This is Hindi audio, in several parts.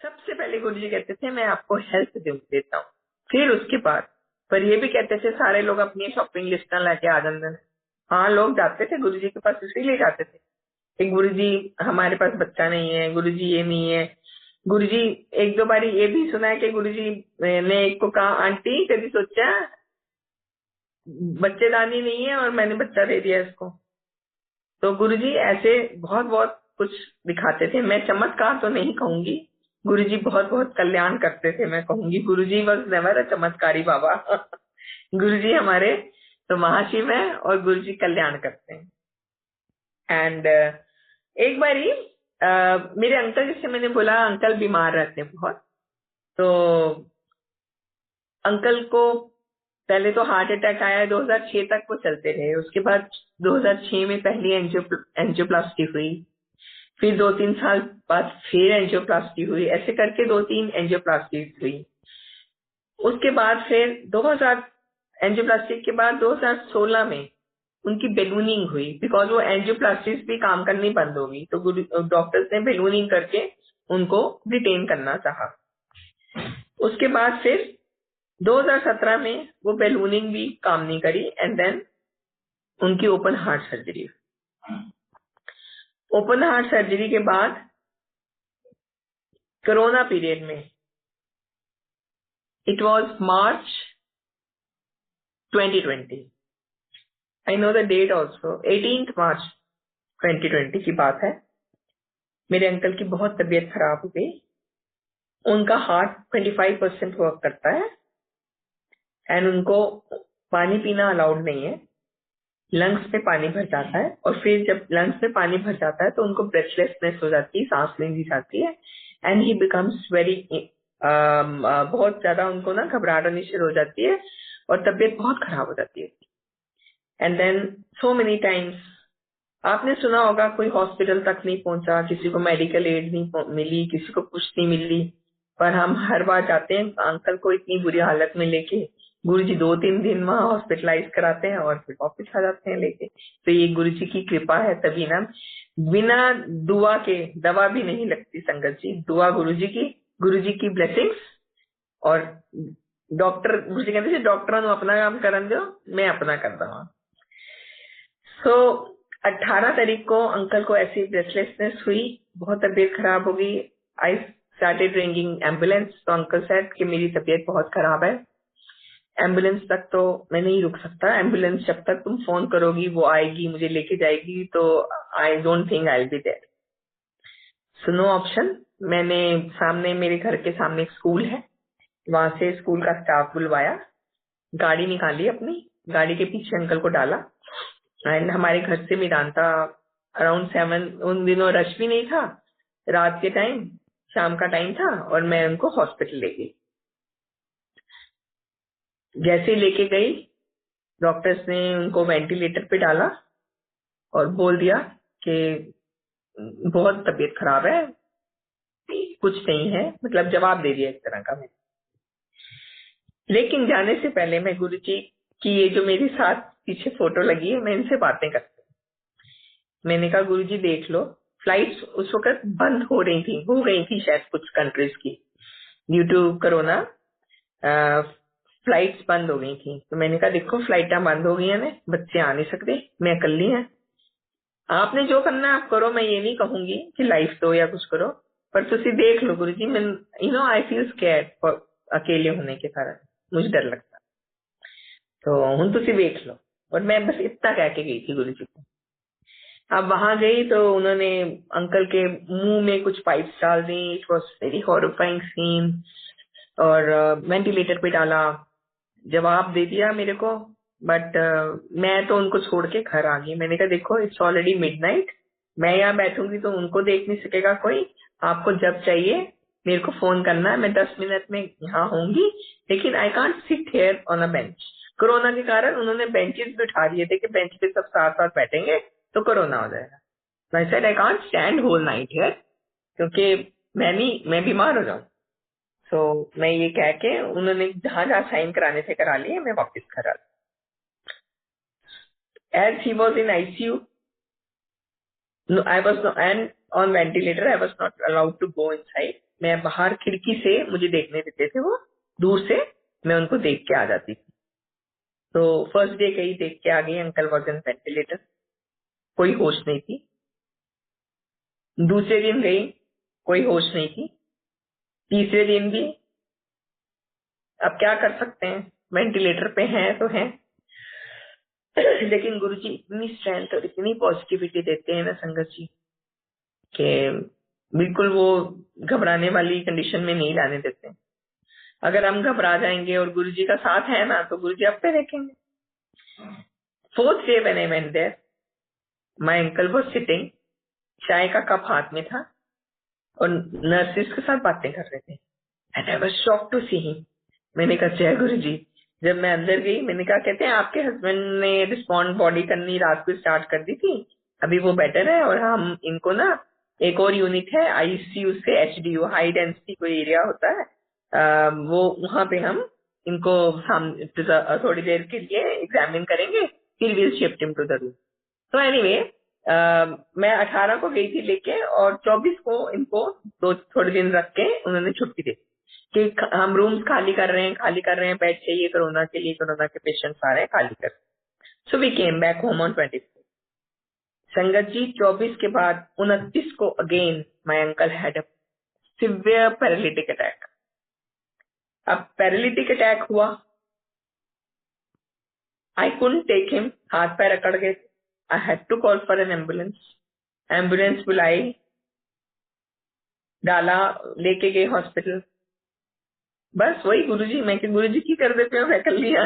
सबसे पहले गुरुजी कहते थे मैं आपको हेल्थ देता हूँ, फिर उसके बाद पर ये भी कहते थे सारे लोग अपनी शॉपिंग लिस्ट लेके आ जाते थे। हाँ, लोग जाते थे गुरुजी के पास इसीलिए जाते थे कि गुरुजी हमारे पास बच्चा नहीं है, गुरुजी ये नहीं है। गुरुजी एक दो बारी ये भी सुना है कि गुरुजी ने एक को कहा, आंटी कभी सोचा बच्चेदानी नहीं है और मैंने बच्चा दे दिया इसको। तो गुरुजी ऐसे बहुत बहुत कुछ दिखाते थे। मैं चमत्कार तो नहीं कहूंगी, गुरुजी बहुत बहुत कल्याण करते थे मैं कहूंगी। गुरुजी वॉज नेवर अ चमत्कारी बाबा। गुरुजी हमारे तो महाशिव है और गुरुजी कल्याण करते हैं। एंड एक बारी मेरे अंकल, जिससे मैंने बोला अंकल बीमार रहते हैं बहुत, तो अंकल को पहले तो हार्ट अटैक आया, 2006 तक वो चलते रहे। उसके बाद 2006 में पहली एंजियोप्लास्टी हुई, फिर 2-3 साल बाद फिर एंजियोप्लास्टी हुई, ऐसे करके 2-3 एंजियोप्लास्टी हुई। उसके बाद फिर 2000 एंजियोप्लास्टी के बाद 2016 में उनकी बेलूनिंग हुई, बिकॉज वो एंजियोप्लास्टिस भी काम करनी बंद हो गई, तो डॉक्टर्स ने बेलूनिंग करके उनको रिटेन करना चाहा। उसके बाद फिर 2017 में वो बेलूनिंग भी काम नहीं करी, एंड देन उनकी open heart surgery. Open heart surgery के बाद कोरोना पीरियड में, it was March 2020, I know the date also, 18 March 2020 की बात है। मेरे अंकल की बहुत तबीयत खराब हो गई। उनका हार्ट 25% वर्क करता है एंड उनको पानी पीना अलाउड नहीं है। लंग्स में पानी भर जाता है और फिर जब लंग्स में पानी भर जाता है तो उनको ब्रेथलेसनेस हो जाती है, सांस लेनी जाती है, एंड ही बिकम्स वेरी बहुत ज्यादा उनको ना घबराहट होनी शुरू हो जाती है और तबीयत बहुत खराब हो जाती है। And then so many times आपने सुना होगा, कोई हॉस्पिटल तक नहीं पहुंचा, किसी को मेडिकल एड नहीं मिली, किसी को कुछ नहीं मिली, पर हम हर बार जाते हैं अंकल को इतनी बुरी हालत में लेके। गुरुजी 2-3 दिन वहां हॉस्पिटलाइज कराते हैं और फिर वापस आ जाते हैं लेके। तो ये गुरुजी की कृपा है, तभी ना बिना दुआ के दवा भी नहीं लगती संगत जी। दुआ गुरुजी की ब्लेसिंग्स। और डॉक्टर, गुरुजी कहते थे डॉक्टर अपना काम करन दो, मैं अपना कर दवा। सो 18 तारीख को अंकल को ऐसी ब्रेथलेसनेस हुई, बहुत तबीयत खराब हो गई। आई स्टार्टेड रिंगिंग एम्बुलेंस, तो अंकल सेड कि मेरी तबीयत बहुत खराब है, एम्बुलेंस तक तो मैं नहीं रुक सकता, एम्बुलेंस जब तक तुम फोन करोगी वो आएगी मुझे लेके जाएगी, तो I don't think I will be there. So no option, मैंने सामने मेरे घर के सामने एक स्कूल है, वहां से स्कूल का स्टाफ बुलवाया, गाड़ी निकाली अपनी, गाड़ी के पीछे अंकल को डाला, एंड हमारे घर से मेदांता अराउंड 7, उन दिनों रश भी नहीं था, रात के टाइम, शाम का टाइम था, और मैं उनको हॉस्पिटल ले गई। जैसे लेके गई, डॉक्टर्स ने उनको वेंटिलेटर पे डाला और बोल दिया कि बहुत तबीयत खराब है, कुछ नहीं है, मतलब जवाब दे दिया एक तरह का। मैं लेकिन जाने से पहले मैं गुरुजी की ये जो मेरे साथ पीछे फोटो लगी है, मैं इनसे बातें करती हूँ। मैंने कहा गुरुजी देख लो, फ्लाइट्स उस वक्त बंद हो गई थी शायद कुछ कंट्रीज की, ड्यू टू कोरोना फ्लाइट्स बंद हो गई थी। तो मैंने कहा देखो फ्लाइटा बंद हो गई है ना, बच्चे आ नहीं सकते, मैं अकेली है, आपने जो करना है आप करो, मैं ये नहीं कहूंगी कि लाइफ दो या कुछ करो, पर तुसी देख लो गुरुजी, मैं आई फील स्कैर्ड अकेले होने के कारण, मुझे डर लगता, तो हुन तुसी देख लो। और मैं बस इतना कह के गई थी गुरुजी को। अब वहां गई तो उन्होंने अंकल के मुंह में कुछ पाइप्स डाल दी, it was very horrifying scene, और वेंटिलेटर पे डाला, जवाब दे दिया मेरे को, बट मैं तो उनको छोड़ के घर आ गई। मैंने कहा देखो इट्स ऑलरेडी मिडनाइट, मैं यहाँ बैठूंगी तो उनको देख नहीं सकेगा कोई, आपको जब चाहिए मेरे को फोन करना है, मैं 10 मिनट में यहाँ होंगी, लेकिन I can't sit here on a bench. Corona के कारण उन्होंने बेंचेस भी उठा दिए थे कि बेंच पे सब साथ साथ बैठेंगे तो कोरोना हो जाएगा। I said I can't stand whole night here, क्योंकि मैं बीमार हो जाऊं। सो मैं ये कह के उन्होंने जहां जहां साइन कराने थे करा लिए, मैं वापस घर आ गई। As he was in ICU, I was and on ventilator, I was not allowed to go inside, मैं बाहर खिड़की से मुझे देखने देते थे, वो दूर से मैं उनको देख के आ जाती थी। तो फर्स्ट डे गई, देख के आ गई, अंकल वॉज इन वेंटिलेटर, कोई होश नहीं थी। दूसरे दिन गई, कोई होश नहीं थी। तीसरे दिन भी, अब क्या कर सकते हैं, वेंटिलेटर पे हैं तो हैं। लेकिन गुरुजी इतनी स्ट्रेंथ और इतनी पॉजिटिविटी देते हैं ना संगत जी, कि बिल्कुल वो घबराने वाली कंडीशन में नहीं लाने देते। अगर हम घबरा जाएंगे और गुरुजी का साथ है ना, तो गुरुजी आप पे देखेंगे। Fourth day when I went there, my uncle was sitting, चाय का कप हाथ में था और नर्सिस के साथ बातें कर रहे थे। And I was shocked to see him. मैंने कहा जय गुरुजी। जब मैं अंदर गई, मैंने कहा कहते हैं आपके हस्बैंड ने रिस्पॉन्ड बॉडी करनी रात को स्टार्ट कर दी थी, अभी वो बेटर है, और हम इनको ना एक और यूनिट है आईसीयू से एचडीयू, हाई डेंसिटी कोई एरिया होता है, वो वहां पे हम इनको थोड़ी देर के लिए एग्जामिन करेंगे, फिर will shift him to the room. तो एनीवे, मैं 18 को गई थी लेके, और 24 को इनको थोड़े दिन रख के उन्होंने छुट्टी दी कि हम रूम्स खाली कर रहे हैं, बेड चाहिए कोरोना के लिए, कोरोना के पेशेंट्स आ रहे हैं, खाली कर। So we came back home on 24। संगत जी 24 के बाद 29 को again my uncle had a severe paralytic attack. अब पैरालिटिक अटैक हुआ, आई कुडंट टेक हिम, हाथ पैर अकड़ गए, I had to call for an ambulance. Ambulance बुलाई, डाला, लेके गए हॉस्पिटल। बस वही गुरुजी, मैं कि गुरुजी की कर देते हो, मैं कर लिया।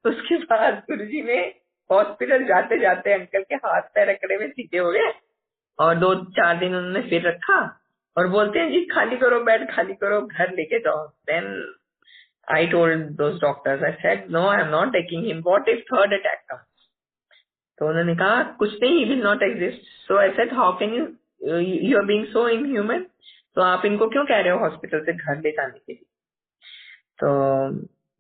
उसके बाद गुरुजी ने हॉस्पिटल जाते जाते अंकल के हाथ पैर अकड़े में सीधे हो गए, और 2-4 दिन उन्होंने फिर रखा, और बोलते हैं जी खाली करो, बेड खाली करो, घर लेके जाओ। Then I told those doctors, I said no, I am not taking him, what if third attack comes. तो उन्होंने कहा कुछ नहीं, he will not exist. So I said how can you are being so inhuman, तो आप इनको क्यों कह रहे हो हॉस्पिटल से घर ले जाने के लिए। तो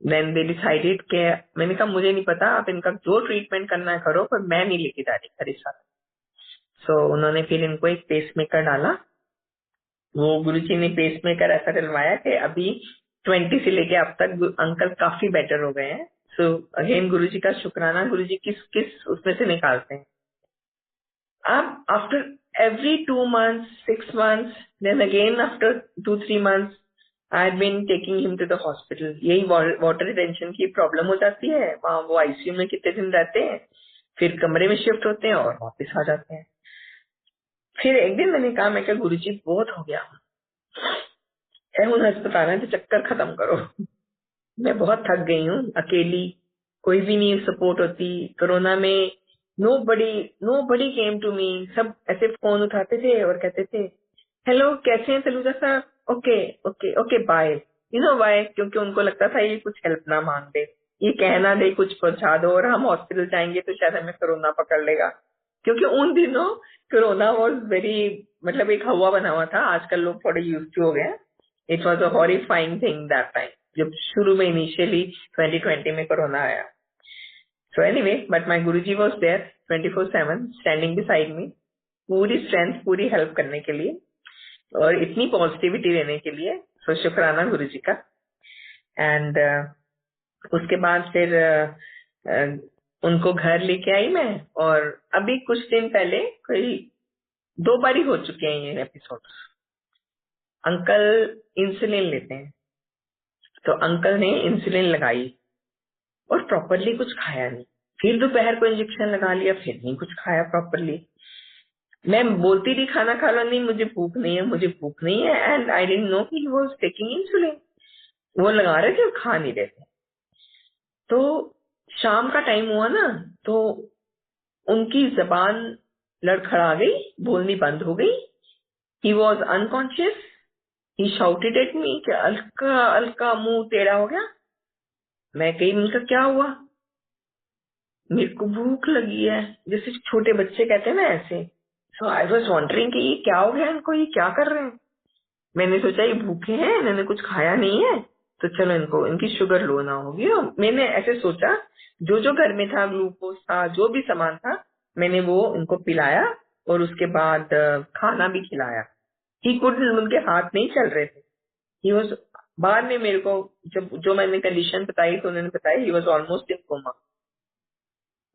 देन दे डिसाइडेड के, मैंने कहा मुझे नहीं पता, आप इनका जो ट्रीटमेंट करना है करो, पर मैं नहीं लेके जा रही घर इस साथ। सो उन्होंने फिर इनको एक पेसमेकर डाला। वो गुरुजी ने पेसमेकर ऐसा डलवाया कि अभी 20 से लेके अब तक अंकल काफी बेटर हो गए हैं। सो अगेन गुरुजी का शुक्राना, गुरुजी किस किस उसमें से निकालते हैं। अब after every 2 months, 6 months, then again after 2-3 months, I had been taking him to the hospital. यही वाटर रिटेंशन की प्रॉब्लम हो जाती है वहाँ, वो आईसीयू में कितने दिन रहते हैं, फिर कमरे में शिफ्ट होते हैं और वापस आ जाते हैं। फिर एक दिन मैंने कहा, मैं क्या गुरुजी बहुत हो गया, हूँ अस्पताल है तो चक्कर खत्म करो। मैं बहुत थक गई हूँ, अकेली, कोई भी नहीं सपोर्ट होती कोरोना में। Nobody came to me. सब ऐसे फोन उठाते थे और कहते थे हेलो कैसे हैं तलुजा साहब, okay okay okay bye. You know bye, क्योंकि उनको लगता था ये कुछ हेल्प ना मांग दे, ये कहना दे कुछ पहुंचा दो, और हम हॉस्पिटल जाएंगे तो शायद हमें कोरोना पकड़ लेगा। क्योंकि उन दिनों कोरोना वॉज वेरी, मतलब एक हवा बना हुआ था, आजकल लोग थोड़े यूज टू हो गए। It was a horrifying thing that time, जब शुरू में इनिशियली 2020 में कोरोना आया। So anyway, but my guruji was there 24/7 standing beside me, पूरी स्ट्रेंथ, पूरी हेल्प करने के लिए और इतनी पॉजिटिविटी देने के लिए। सो शुक्राना गुरुजी का। एंड उसके बाद फिर उनको घर लेके आई मैं, और अभी कुछ दिन पहले, कोई 2 बार ही हो चुके हैं ये एपिसोड। अंकल इंसुलिन लेते हैं, तो अंकल ने इंसुलिन लगाई और प्रॉपरली कुछ खाया नहीं। फिर दोपहर को इंजेक्शन लगा लिया, फिर नहीं कुछ खाया प्रॉपरली। मैं बोलती थी खाना खा लो, नहीं मुझे भूख नहीं है, मुझे भूख नहीं है, and I didn't know he was taking insulin. वो लगा रहे थे और खा नहीं रहे थे। तो शाम का टाइम हुआ ना, तो उनकी जबान लड़खड़ा गई, बोलनी बंद हो गई। He was unconscious, he shouted at me कि अलका अलका, मुंह टेढ़ा हो गया। मैं कही, उनका क्या हुआ, मेरे को भूख लगी है, जैसे छोटे बच्चे कहते हैं ना ऐसे। सो आई वॉज वॉन्डरिंग कि ये क्या हो गया इनको, ये क्या कर रहे हैं। मैंने सोचा ये भूखे हैं, इन्होंने कुछ खाया नहीं है, तो चलो इनको, इनकी शुगर लो ना होगी। और मैंने ऐसे सोचा, जो जो घर में था, ग्लूकोज था, जो भी सामान था, मैंने वो इनको पिलाया और उसके बाद खाना भी खिलाया। ही कुड, उनके हाथ नहीं चल रहे थे। ही वॉज, बाद में मेरे को जब जो मैंने कंडीशन बताई तो उन्होंने बताया he was almost in coma.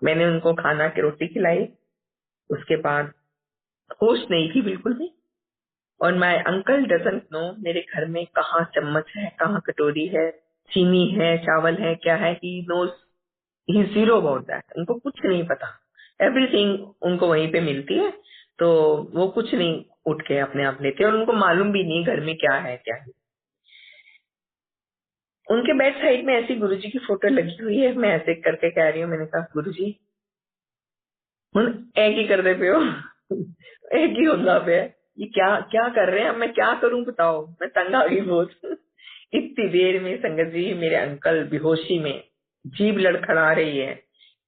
मैंने उनको खाना की रोटी खिलाई, उसके बाद होश नहीं थी बिल्कुल भी। और माय अंकल डजंट नो मेरे घर में कहाँ चम्मच है, कहाँ कटोरी है, चीनी है, चावल है, क्या है। He knows, he zero about that. उनको कुछ नहीं पता। एवरीथिंग उनको वहीं पे मिलती है, तो वो कुछ नहीं उठ के अपने आप लेते, और उनको मालूम भी नहीं घर में क्या है क्या है। उनके बेड साइड में ऐसी गुरुजी की फोटो लगी हुई है। मैं ऐसे करके कह रही हूँ, मैंने कहा गुरुजी हुन एक ही कर दे पे हो एक ही ਹੁੰਦਾ पे है, ये क्या क्या कर रहे हैं, मैं क्या करूं बताओ, मैं तंग आ गई बहुत इतनी देर में संगत जी मेरे अंकल बेहोशी में, जीभ लड़खड़ा रही है,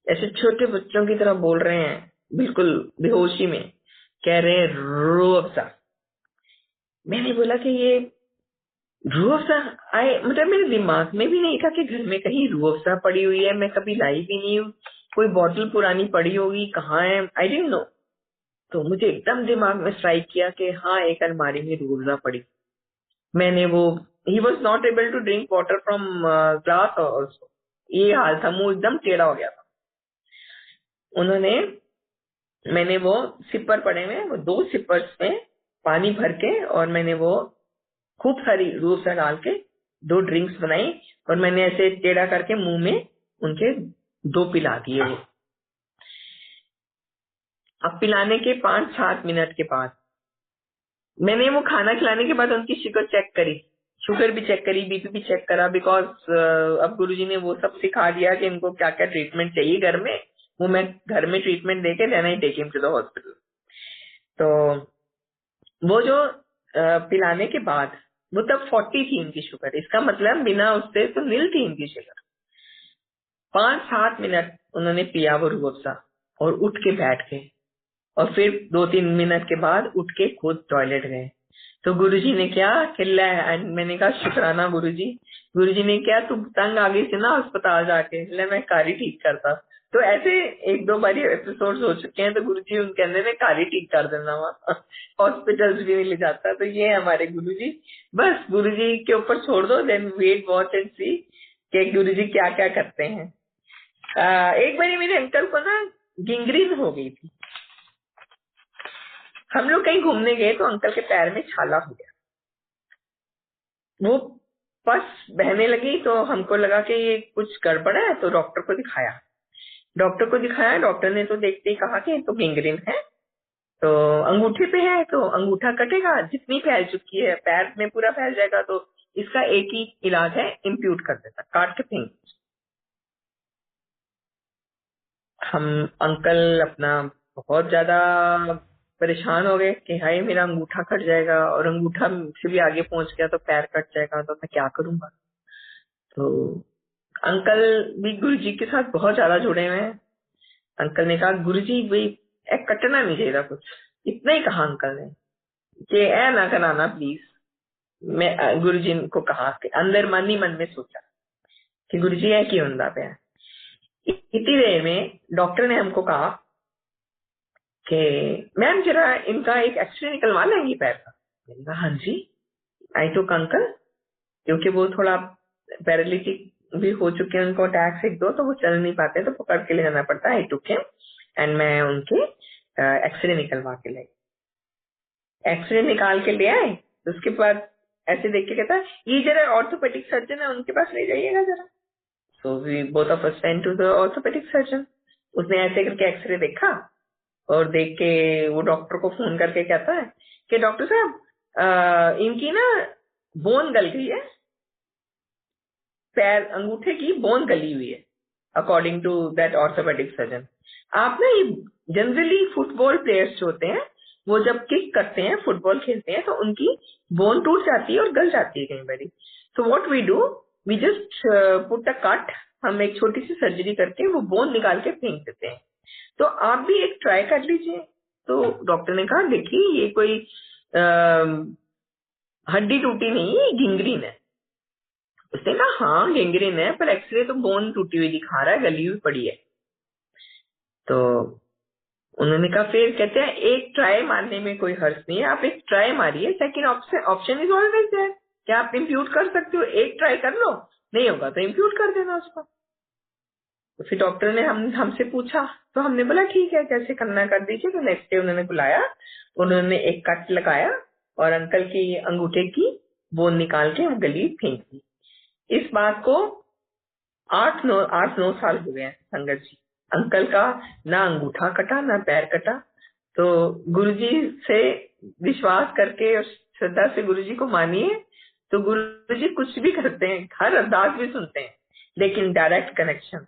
ऐसे छोटे बच्चों की तरह बोल रहे हैं, बिल्कुल बेहोशी में कह रहे हैं रूह अफ़ज़ा। मैंने बोला कि ये रूह अफ़ज़ा आए, मतलब मेरे दिमाग में भी नहीं था कि घर में कहीं रूह अफ़ज़ा पड़ी हुई है, मैं कभी लाई भी नहीं हूँ। कोई बॉटल पुरानी पड़ी होगी, कहाँ है, आई डिडंट नो। तो मुझे एकदम दिमाग में स्ट्राइक किया कि हाँ एक अलमारी में रूह अफ़ज़ा पड़ी। मैंने वो, he was not able to drink water from glass also, ये हाल था, मुंह एकदम टेढ़ा हो गया था। उन्होंने, मैंने वो सिपर पड़े में, वो 2 सिपर्स में पानी भर के, और मैंने वो खूब सारी रूह अफ़ज़ा डाल के 2 ड्रिंक्स बनाई, और मैंने ऐसे टेढ़ा करके मुंह में उनके 2 पिला दिए वो। अब पिलाने के 5-7 मिनट के बाद मैंने वो खाना खिलाने के बाद उनकी शुगर चेक करी, शुगर भी चेक करी, बीपी भी चेक करा, बिकॉज अब गुरुजी ने वो सब सिखा दिया कि इनको क्या क्या ट्रीटमेंट चाहिए घर में, वो मैं घर में ट्रीटमेंट देके then I take him to the hospital. तो वो जो पिलाने के बाद, वो तब 40 थी इनकी शुगर, इसका मतलब बिना उससे तो नील थी इनकी शुगर। 5-7 मिनट उन्होंने पिया वो रूह अफ़ज़ा, और उठ के बैठ गए, और फिर 2-3 मिनट के बाद उठ के खुद टॉयलेट गए। तो गुरुजी ने क्या चिल्ला है, मैंने कहा शुक्राना गुरुजी। गुरुजी ने क्या, तू तंग आ गई थी ना अस्पताल जाके, ले मैं कारी ठीक करता। तो ऐसे 1-2 बार एपिसोड हो चुके हैं, तो गुरुजी उनके अंदर में कारी ठीक कर देना वहाँ हॉस्पिटल्स भी नहीं ले जाता। तो ये है हमारे गुरुजी। बस गुरुजी के ऊपर छोड़ दो, देन वेट वॉच एंड सी कि गुरुजी क्या क्या करते हैं। एक बारी मेरे अंकल को ना गिंग्रीन हो गई थी। हम लोग कहीं घूमने गए तो अंकल के पैर में छाला हो गया, वो पस बहने लगी, तो हमको लगा कि ये कुछ गड़बड़ है, तो डॉक्टर को दिखाया। डॉक्टर ने तो देखते ही कहा कि ये तो गैंग्रीन है, तो अंगूठे पे है, तो अंगूठा कटेगा, जितनी फैल चुकी है पैर में पूरा फैल जाएगा, तो इसका एक ही इलाज है, इम्प्यूट कर देता, काट के फेंक। हम अंकल अपना बहुत ज्यादा परेशान हो गए कि हाय मेरा अंगूठा कट जाएगा, और अंगूठा से भी आगे पहुंच गया तो पैर कट जाएगा, तो मैं क्या करूंगा। तो अंकल भी गुरुजी के साथ बहुत ज्यादा जुड़े हुए हैं। अंकल ने कहा गुरुजी भाई कटना नहीं चाहिए था कुछ, इतना ही कहा अंकल ने कि ऐ ना कराना प्लीज। मैं गुरुजी को कहा कि अंदर मन ही मन में सोचा कि गुरुजी है क्यों होता पे। इतनी देर में डॉक्टर ने हमको कहा कि मैम जरा इनका एक एक्सरे निकलवा लेंगी पैर का। मैंने कहा हाँ जी। आई टुक अंकल, क्योंकि वो थोड़ा पैरालिटिक भी हो चुके हैं, उनको अटैक 1-2, तो वो चल नहीं पाते, तो पकड़ के ले जाना पड़ता है। आई टुक हिम एंड मैं उनके एक्सरे निकलवा के लाई। एक्सरे निकाल के ले आए, तो उसके बाद ऐसे देख के कहता है ये जरा ऑर्थोपेडिक सर्जन है, उनके पास ले जाइएगा जरा। So we both of us went to the orthopaedic surgeon. उसने ऐसे करके एक्सरे देखा, और देख के वो डॉक्टर को फोन करके कहता है कि डॉक्टर साहब इनकी ना बोन गल गई है, पैर अंगूठे की बोन गली हुई है, according to that orthopaedic surgeon. आप ना ये जनरली फुटबॉल प्लेयर्स जो होते हैं, वो जब किक करते हैं, फुटबॉल खेलते हैं, तो उनकी बोन टूट जाती है और गल जाती है कई बारी। So what we do, we just put a cut, हम एक छोटी सी सर्जरी करके वो बोन निकाल के फेंक देते हैं। तो आप भी एक ट्राई कर लीजिए। तो डॉक्टर ने कहा देखिए ये कोई हड्डी टूटी नहीं, गिंग्रीन है। उसने कहा हाँ गैंग्रीन है, पर एक्सरे तो बोन टूटी हुई दिखा रहा है, गली हुई पड़ी है। तो उन्होंने कहा, फिर कहते हैं एक ट्राई मारने में कोई हर्ज नहीं है, आप एक ट्राई मारिए, second option is always there. क्या आप इम्प्यूट कर सकते हो? एक ट्राई कर लो, नहीं होगा तो इम्प्यूट कर देना उसको। तो फिर डॉक्टर ने हमसे पूछा, तो हमने बोला ठीक है, कैसे करना कर दीजिए। तो नेक्स्ट डे उन्होंने बुलाया, उन्होंने एक कट लगाया और अंकल की अंगूठे की बोन निकाल के वो गली फेंक दी। इस बात को 8-9 साल हो गए हैं संगत जी। अंकल का ना अंगूठा कटा ना पैर कटा। तो गुरुजी से विश्वास करके और श्रद्धा से गुरुजी को मानिए, तो गुरुजी कुछ भी करते हैं, हर अरदास भी सुनते हैं, लेकिन direct connection,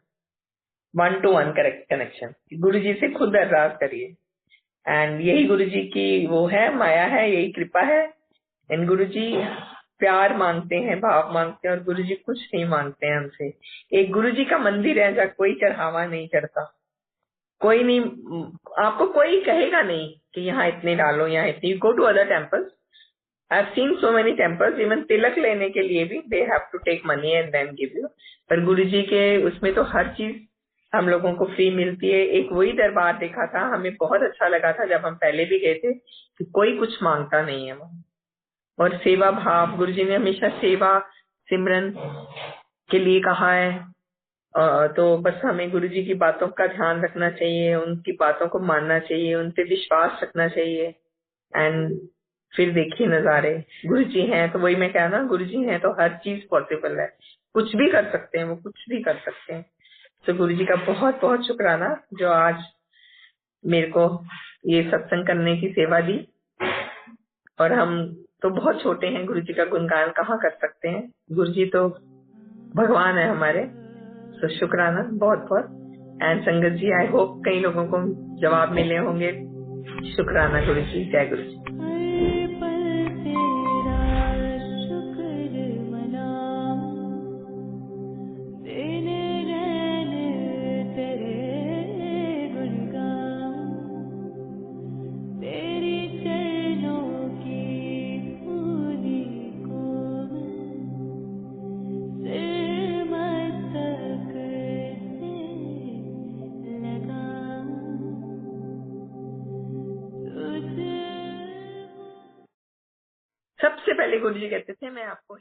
1-to-1 correct connection, गुरु जी से खुद अरदास करिए। एंड यही गुरु जी की वो है, माया है, यही कृपा है। एंड गुरु जी प्यार मांगते हैं, भाव मांगते हैं, और गुरु जी कुछ नहीं मांगते हैं हमसे। एक गुरु जी का मंदिर है जहाँ कोई चढ़ावा नहीं चढ़ता, कोई नहीं, आपको कोई कहेगा नहीं कि यहाँ इतने डालो, यहाँ इतनी। Go to other temples, I have seen so many temples, even तिलक लेने के लिए भी they have to take money and then give you. पर गुरु जी के उसमें तो हर चीज हम लोगों को फ्री मिलती है। एक वही दरबार देखा था, हमें बहुत अच्छा लगा था जब हम पहले भी गए थे, कि कोई कुछ मांगता नहीं है वहाँ। और सेवा भाव, गुरु जी ने हमेशा सेवा सिमरन के लिए कहा है। तो बस हमें गुरु जी की बातों का ध्यान रखना चाहिए, उनकी बातों को मानना चाहिए, उन पे विश्वास रखना चाहिए। एंड फिर देखिए नजारे, गुरु जी हैं तो वही मैं कह ना, गुरु जी हैं तो हर चीज पॉसिबल है, कुछ भी कर सकते हैं, वो कुछ भी कर सकते हैं। तो गुरु जी का बहुत बहुत शुक्राना जो आज मेरे को ये सत्संग करने की सेवा दी। और हम तो बहुत छोटे हैं, गुरु जी का गुणगान कहाँ कर सकते हैं, गुरु जी तो भगवान है हमारे। तो शुक्राना बहुत बहुत। एंड संगत जी, आई होप कई लोगों को जवाब मिले होंगे। शुक्राना गुरु जी, जय गुरु जी। सबसे पहले गुरु जी कहते थे मैं आपको